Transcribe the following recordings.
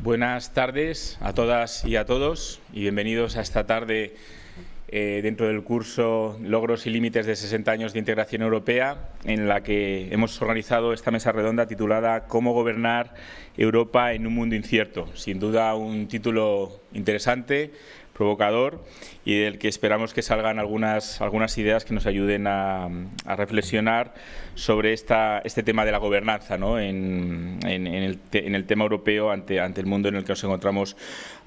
Buenas tardes a todas y a todos y bienvenidos a esta tarde dentro del curso Logros y Límites de 60 años de integración europea, en la que hemos organizado esta mesa redonda titulada «Cómo gobernar Europa en un mundo incierto». Sin duda un título interesante, provocador y del que esperamos que salgan algunas ideas que nos ayuden a reflexionar sobre este tema de la gobernanza, ¿no? en el tema europeo ante el mundo en el que nos encontramos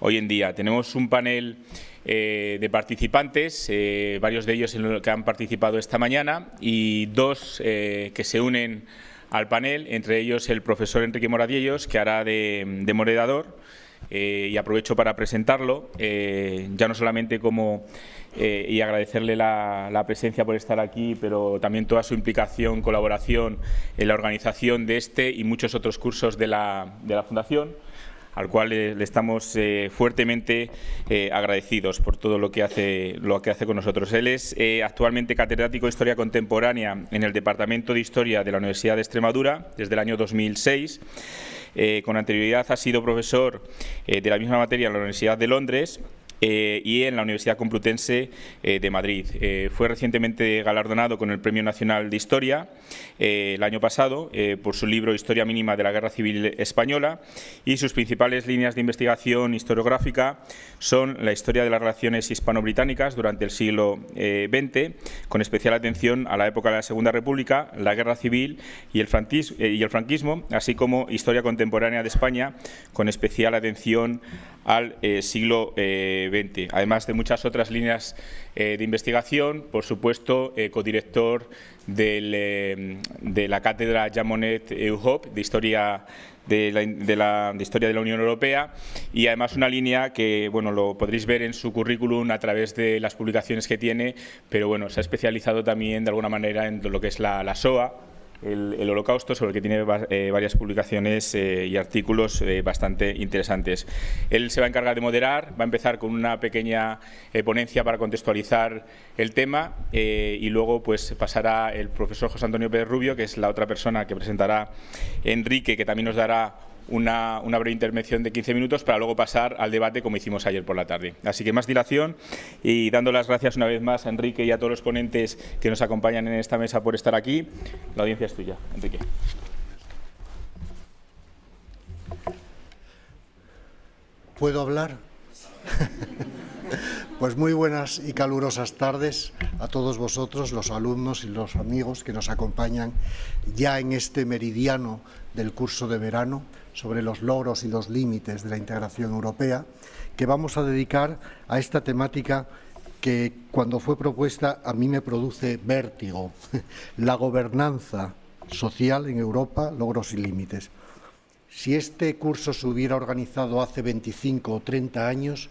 hoy en día. Tenemos un panel de participantes, varios de ellos en los que han participado esta mañana y dos que se unen al panel, entre ellos el profesor Enrique Moradiellos, que hará de moderador. Y aprovecho para presentarlo, ya no solamente y agradecerle la presencia por estar aquí, pero también toda su implicación, colaboración en la organización de este y muchos otros cursos de la Fundación, al cual le estamos fuertemente agradecidos por todo lo que hace con nosotros. Él es actualmente catedrático de Historia Contemporánea en el Departamento de Historia de la Universidad de Extremadura desde el año 2006. Con anterioridad ha sido profesor de la misma materia en la Universidad de Londres y en la Universidad Complutense de Madrid. Fue recientemente galardonado con el Premio Nacional de Historia el año pasado por su libro Historia mínima de la Guerra Civil Española, y sus principales líneas de investigación historiográfica son la historia de las relaciones hispano-británicas durante el siglo XX, con especial atención a la época de la Segunda República, la Guerra Civil y el franquismo, así como historia contemporánea de España, con especial atención al siglo XX, además de muchas otras líneas de investigación. Por supuesto, codirector de la cátedra Jean Monnet Europe de Historia de la Unión Europea, y además una línea que, bueno, lo podréis ver en su currículum a través de las publicaciones que tiene, pero bueno, se ha especializado también de alguna manera en lo que es la SOA, el Holocausto, sobre el que tiene varias publicaciones y artículos bastante interesantes. Él se va a encargar de moderar, va a empezar con una pequeña ponencia para contextualizar el tema y luego pues pasará el profesor José Antonio Pérez Rubio, que es la otra persona que presentará Enrique, que también nos dará una breve intervención de 15 minutos para luego pasar al debate como hicimos ayer por la tarde. Así que más dilación, y dando las gracias una vez más a Enrique y a todos los ponentes que nos acompañan en esta mesa por estar aquí. La audiencia es tuya, Enrique. ¿Puedo hablar? Pues muy buenas y calurosas tardes a todos vosotros, los alumnos y los amigos que nos acompañan ya en este meridiano del curso de verano sobre los logros y los límites de la integración europea, que vamos a dedicar a esta temática que, cuando fue propuesta, a mí me produce vértigo: la gobernanza social en Europa, logros y límites. Si este curso se hubiera organizado hace 25 o 30 años,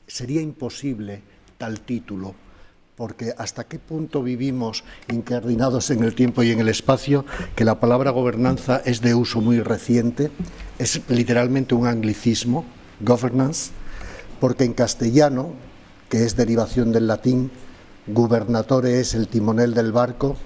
sería imposible tal título, porque hasta qué punto vivimos incardinados en el tiempo y en el espacio, que la palabra gobernanza es de uso muy reciente, es literalmente un anglicismo, governance, porque en castellano, que es derivación del latín, gubernatore es el timonel del barco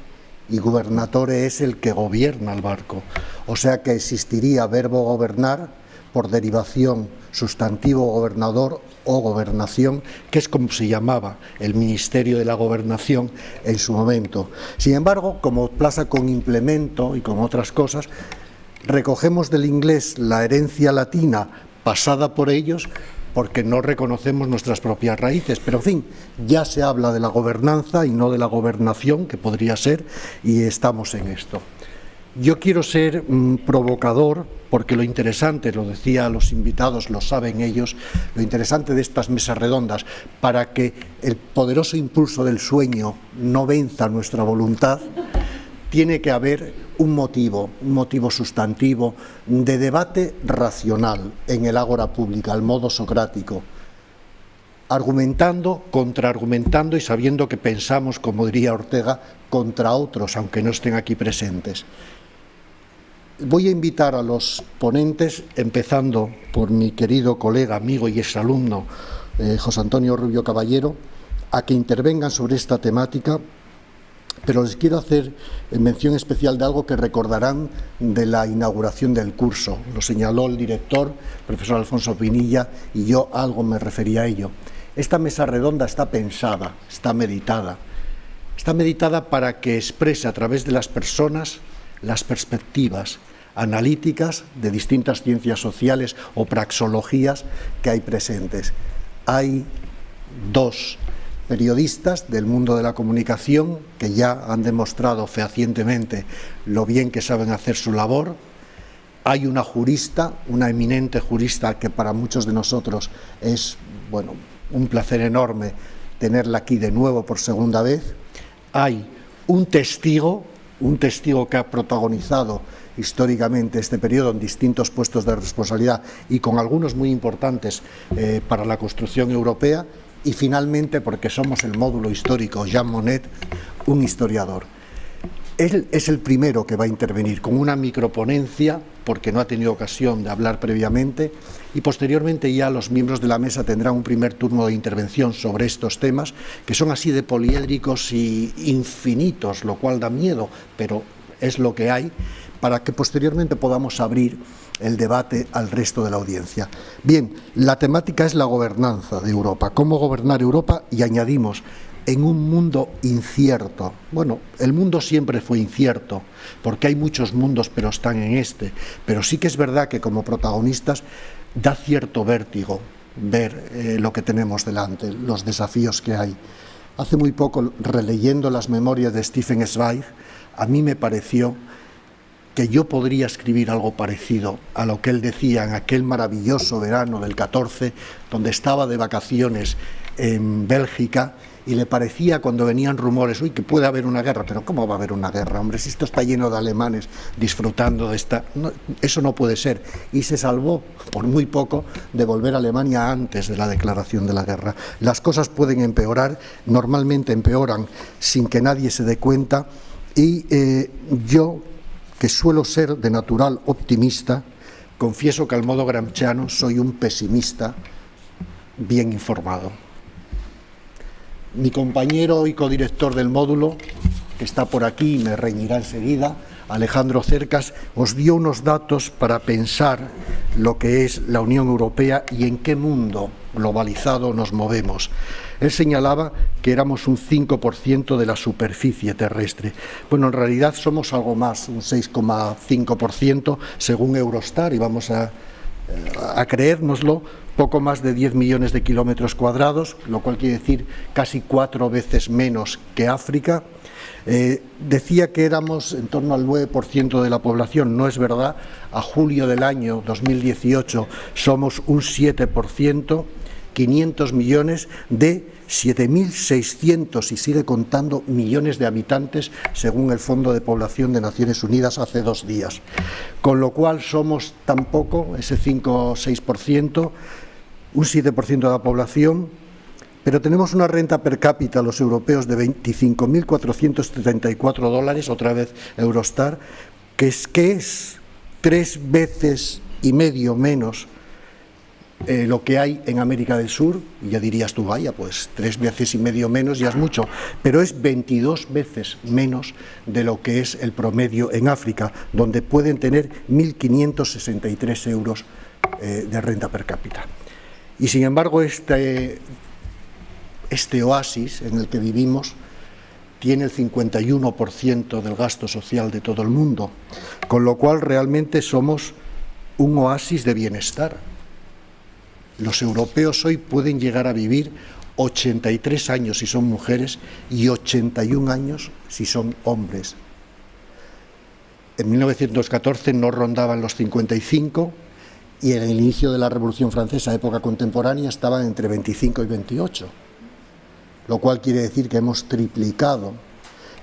y gubernatore es el que gobierna el barco. O sea que existiría verbo gobernar por derivación sustantivo gobernador o gobernación, que es como se llamaba el Ministerio de la Gobernación en su momento. Sin embargo, como pasa con implemento y con otras cosas, recogemos del inglés la herencia latina pasada por ellos porque no reconocemos nuestras propias raíces. Pero, en fin, ya se habla de la gobernanza y no de la gobernación, que podría ser, y estamos en esto. Yo quiero ser provocador, porque lo interesante, lo decía a los invitados, lo saben ellos, lo interesante de estas mesas redondas, para que el poderoso impulso del sueño no venza nuestra voluntad, tiene que haber un motivo sustantivo de debate racional en el ágora pública, al modo socrático, argumentando, contraargumentando y sabiendo que pensamos, como diría Ortega, contra otros, aunque no estén aquí presentes. Voy a invitar a los ponentes, empezando por mi querido colega, amigo y exalumno José Antonio Rubio Caballero, a que intervengan sobre esta temática pero les quiero hacer mención especial de algo que recordarán de la inauguración del curso. Lo señaló el director, profesor Alfonso Pinilla, y yo algo me refería a ello. Esta mesa redonda está pensada, está meditada para que exprese a través de las personas las perspectivas analíticas de distintas ciencias sociales o praxologías que hay presentes. Hay dos periodistas del mundo de la comunicación que ya han demostrado fehacientemente lo bien que saben hacer su labor. Hay una jurista, una eminente jurista que para muchos de nosotros es, bueno, un placer enorme tenerla aquí de nuevo por segunda vez. Hay un testigo que ha protagonizado históricamente este periodo en distintos puestos de responsabilidad y con algunos muy importantes para la construcción europea, y finalmente, porque somos el módulo histórico, Jean Monnet, un historiador. Él es el primero que va a intervenir con una microponencia, porque no ha tenido ocasión de hablar previamente, y posteriormente ya los miembros de la mesa tendrán un primer turno de intervención sobre estos temas, que son así de poliédricos y infinitos, lo cual da miedo, pero es lo que hay, para que posteriormente podamos abrir el debate al resto de la audiencia. Bien, la temática es la gobernanza de Europa, cómo gobernar Europa, y añadimos, en un mundo incierto. Bueno, el mundo siempre fue incierto, porque hay muchos mundos, pero están en este. Pero sí que es verdad que como protagonistas da cierto vértigo ver lo que tenemos delante, los desafíos que hay. Hace muy poco, releyendo las memorias de Stefan Zweig, a mí me pareció que yo podría escribir algo parecido a lo que él decía en aquel maravilloso verano del 14, donde estaba de vacaciones en Bélgica, y le parecía, cuando venían rumores, uy, que puede haber una guerra, pero ¿cómo va a haber una guerra, hombre? Si esto está lleno de alemanes disfrutando de esta... No, eso no puede ser. Y se salvó, por muy poco, de volver a Alemania antes de la declaración de la guerra. Las cosas pueden empeorar, normalmente empeoran sin que nadie se dé cuenta, y yo, que suelo ser de natural optimista, confieso que al modo gramsciano soy un pesimista bien informado. Mi compañero y codirector del módulo, que está por aquí y me reñirá enseguida, Alejandro Cercas, os dio unos datos para pensar lo que es la Unión Europea y en qué mundo globalizado nos movemos. Él señalaba que éramos un 5% de la superficie terrestre. Bueno, en realidad somos algo más, un 6,5% según Eurostar, y vamos a creérnoslo, poco más de 10 millones de kilómetros cuadrados, lo cual quiere decir casi 4 veces menos que África. Decía que éramos en torno al 9% de la población, no es verdad. A julio del año 2018 somos un 7%, 500 millones de 7.600, y sigue contando, millones de habitantes, según el Fondo de Población de Naciones Unidas hace 2 días. Con lo cual somos tampoco ese 5 o 6%, un 7% de la población, pero tenemos una renta per cápita, los europeos, de 25.434 dólares, otra vez Eurostar, que es 3,5 veces menos lo que hay en América del Sur. Y ya dirías tú, vaya, pues 3,5 veces menos ya es mucho, pero es 22 veces menos de lo que es el promedio en África, donde pueden tener 1.563 euros de renta per cápita. Y sin embargo, este oasis en el que vivimos tiene el 51% del gasto social de todo el mundo, con lo cual realmente somos un oasis de bienestar. Los europeos hoy pueden llegar a vivir 83 años si son mujeres y 81 años si son hombres. En 1914 no rondaban los 55, y en el inicio de la Revolución Francesa, época contemporánea, estaban entre 25 y 28, lo cual quiere decir que hemos triplicado,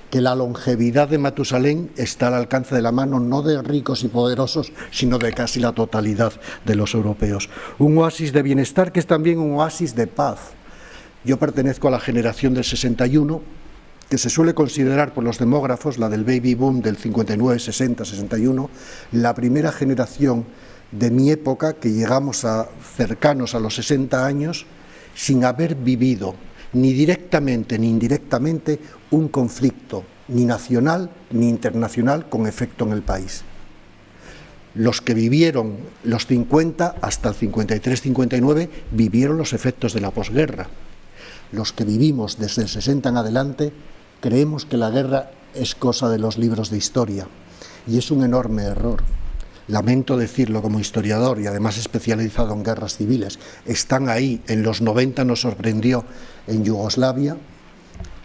que la longevidad de Matusalén está al alcance de la mano no de ricos y poderosos, sino de casi la totalidad de los europeos. Un oasis de bienestar que es también un oasis de paz. Yo pertenezco a la generación del 61, que se suele considerar por los demógrafos, la del baby boom del 59, 60, 61, la primera generación de mi época, que llegamos cercanos a los 60 años sin haber vivido ni directamente ni indirectamente un conflicto ni nacional ni internacional con efecto en el país. Los que vivieron los 50 hasta el 53-59 vivieron los efectos de la posguerra. Los que vivimos desde el 60 en adelante creemos que la guerra es cosa de los libros de historia y es un enorme error. Lamento decirlo como historiador y además especializado en guerras civiles. Están ahí, en los 90 nos sorprendió en Yugoslavia.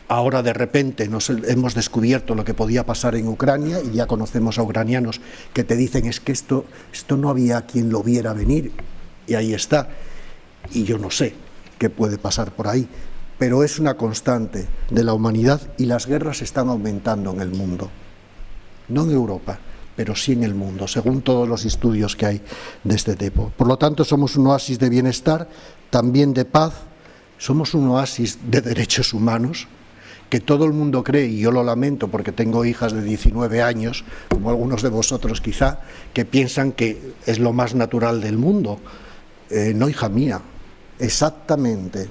Ahora de repente hemos descubierto lo que podía pasar en Ucrania y ya conocemos a ucranianos que te dicen es que esto no había quien lo viera venir y ahí está. Y yo no sé qué puede pasar por ahí, pero es una constante de la humanidad y las guerras están aumentando en el mundo. No en Europa, pero sí en el mundo, según todos los estudios que hay de este tipo. Por lo tanto, somos un oasis de bienestar, también de paz, somos un oasis de derechos humanos, que todo el mundo cree, y yo lo lamento porque tengo hijas de 19 años, como algunos de vosotros quizá, que piensan que es lo más natural del mundo. No, hija mía, exactamente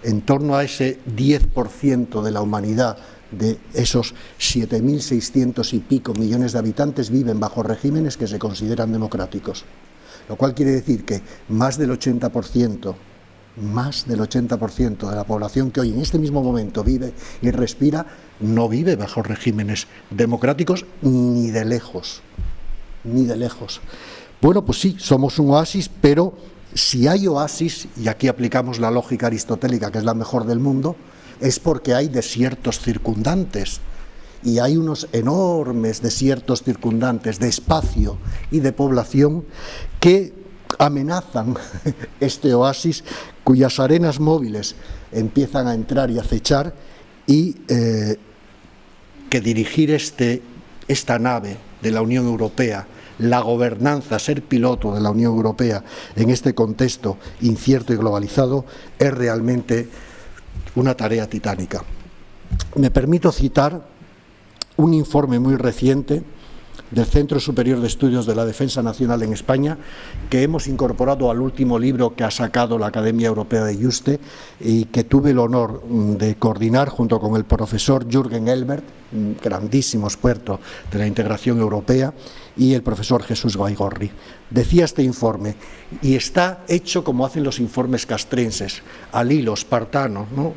en torno a ese 10% de la humanidad, de esos 7.600 y pico millones de habitantes, viven bajo regímenes que se consideran democráticos. Lo cual quiere decir que más del 80% de la población que hoy en este mismo momento vive y respira, no vive bajo regímenes democráticos ni de lejos, ni de lejos. Bueno, pues sí, somos un oasis, pero si hay oasis, y aquí aplicamos la lógica aristotélica, que es la mejor del mundo, es porque hay desiertos circundantes, y hay unos enormes desiertos circundantes de espacio y de población que amenazan este oasis, cuyas arenas móviles empiezan a entrar y acechar, y que dirigir esta nave de la Unión Europea, la gobernanza, ser piloto de la Unión Europea en este contexto incierto y globalizado, es realmente una tarea titánica. Me permito citar un informe muy reciente del Centro Superior de Estudios de la Defensa Nacional en España, que hemos incorporado al último libro que ha sacado la Academia Europea de Juste y que tuve el honor de coordinar junto con el profesor Jürgen Elbert, un grandísimo experto de la integración europea, y el profesor Jesús Baigorri. Decía este informe, y está hecho como hacen los informes castrenses, al hilo, espartano, ¿no?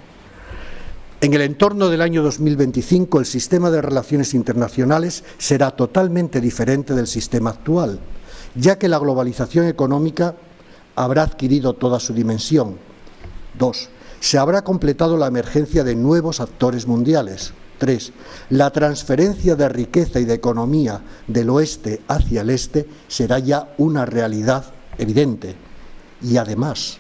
En el entorno del año 2025, el sistema de relaciones internacionales será totalmente diferente del sistema actual, ya que la globalización económica habrá adquirido toda su dimensión. 2. Se habrá completado la emergencia de nuevos actores mundiales. 3. La transferencia de riqueza y de economía del oeste hacia el este será ya una realidad evidente. Y además,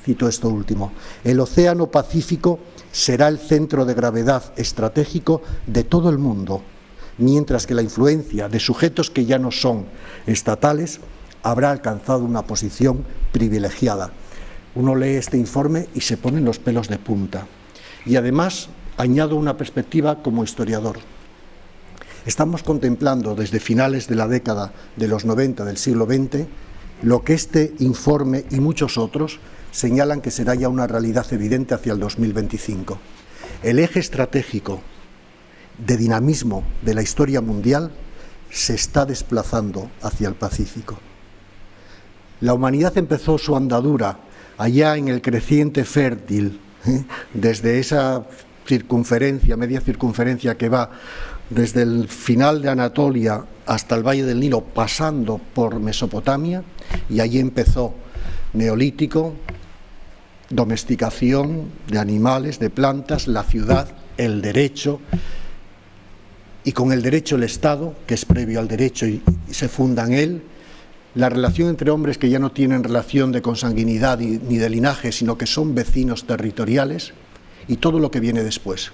cito esto último, el Océano Pacífico será el centro de gravedad estratégico de todo el mundo, mientras que la influencia de sujetos que ya no son estatales habrá alcanzado una posición privilegiada. Uno lee este informe y se ponen los pelos de punta. Y además añado una perspectiva como historiador. Estamos contemplando desde finales de la década de los 90 del siglo XX lo que este informe y muchos otros señalan que será ya una realidad evidente hacia el 2025. El eje estratégico de dinamismo de la historia mundial se está desplazando hacia el Pacífico. La humanidad empezó su andadura allá en el creciente fértil, desde esa circunferencia, media circunferencia que va desde el final de Anatolia hasta el Valle del Nilo, pasando por Mesopotamia, y allí empezó Neolítico, domesticación de animales, de plantas, la ciudad, el derecho, y con el derecho el Estado, que es previo al derecho y se funda en él, la relación entre hombres que ya no tienen relación de consanguinidad ni de linaje, sino que son vecinos territoriales, y todo lo que viene después.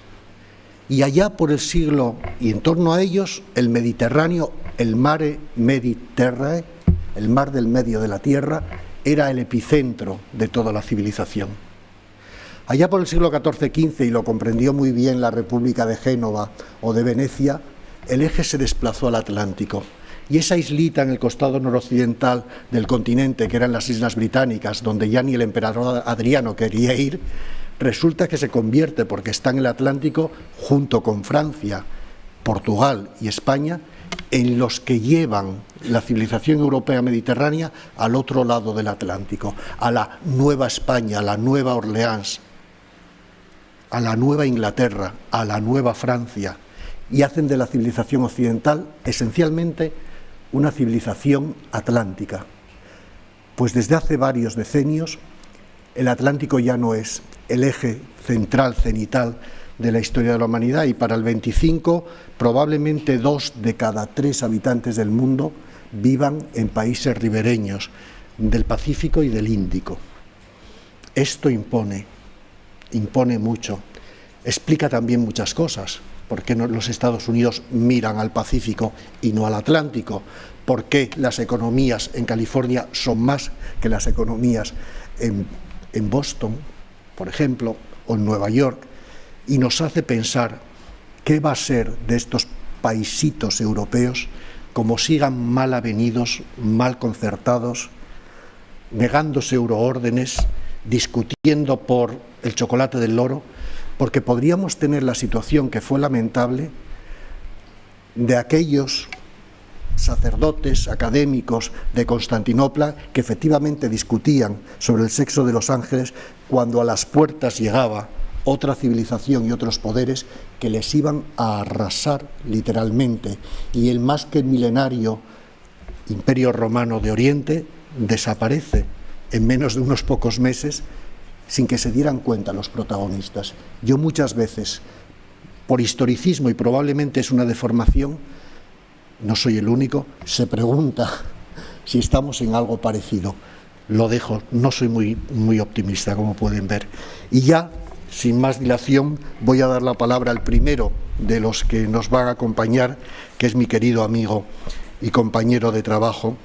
Y allá por el siglo, y en torno a ellos, el Mediterráneo, el Mare Mediterrae, el mar del medio de la tierra, era el epicentro de toda la civilización. Allá por el siglo XIV-XV, y lo comprendió muy bien la República de Génova o de Venecia, el eje se desplazó al Atlántico. Y esa islita en el costado noroccidental del continente, que eran las Islas Británicas, donde ya ni el emperador Adriano quería ir, resulta que se convierte, porque está en el Atlántico junto con Francia, Portugal y España, en los que llevan la civilización europea mediterránea al otro lado del Atlántico, a la Nueva España, a la Nueva Orleans, a la Nueva Inglaterra, a la Nueva Francia, y hacen de la civilización occidental esencialmente una civilización atlántica. Pues desde hace varios decenios el Atlántico ya no es el eje central, cenital de la historia de la humanidad, y para el 25 probablemente 2 de cada 3 habitantes del mundo vivan en países ribereños del Pacífico y del Índico. Esto impone mucho, explica también muchas cosas. ¿Por qué los Estados Unidos miran al Pacífico y no al Atlántico? ¿Por qué las economías en California son más que las economías en Boston, por ejemplo, o en Nueva York? Y nos hace pensar qué va a ser de estos paisitos europeos como sigan mal avenidos, mal concertados, negándose euroórdenes, discutiendo por el chocolate del loro, porque podríamos tener la situación que fue lamentable de aquellos sacerdotes académicos de Constantinopla que efectivamente discutían sobre el sexo de los ángeles cuando a las puertas llegaba otra civilización y otros poderes que les iban a arrasar literalmente, y el más que milenario Imperio Romano de Oriente desaparece en menos de unos pocos meses sin que se dieran cuenta los protagonistas. Yo muchas veces, por historicismo, y probablemente es una deformación, no soy el único, se pregunta si estamos en algo parecido. Lo dejo, no soy muy optimista, como pueden ver. Y ya, sin más dilación, voy a dar la palabra al primero de los que nos van a acompañar, que es mi querido amigo y compañero de trabajo,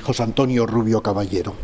José Antonio Rubio Caballero.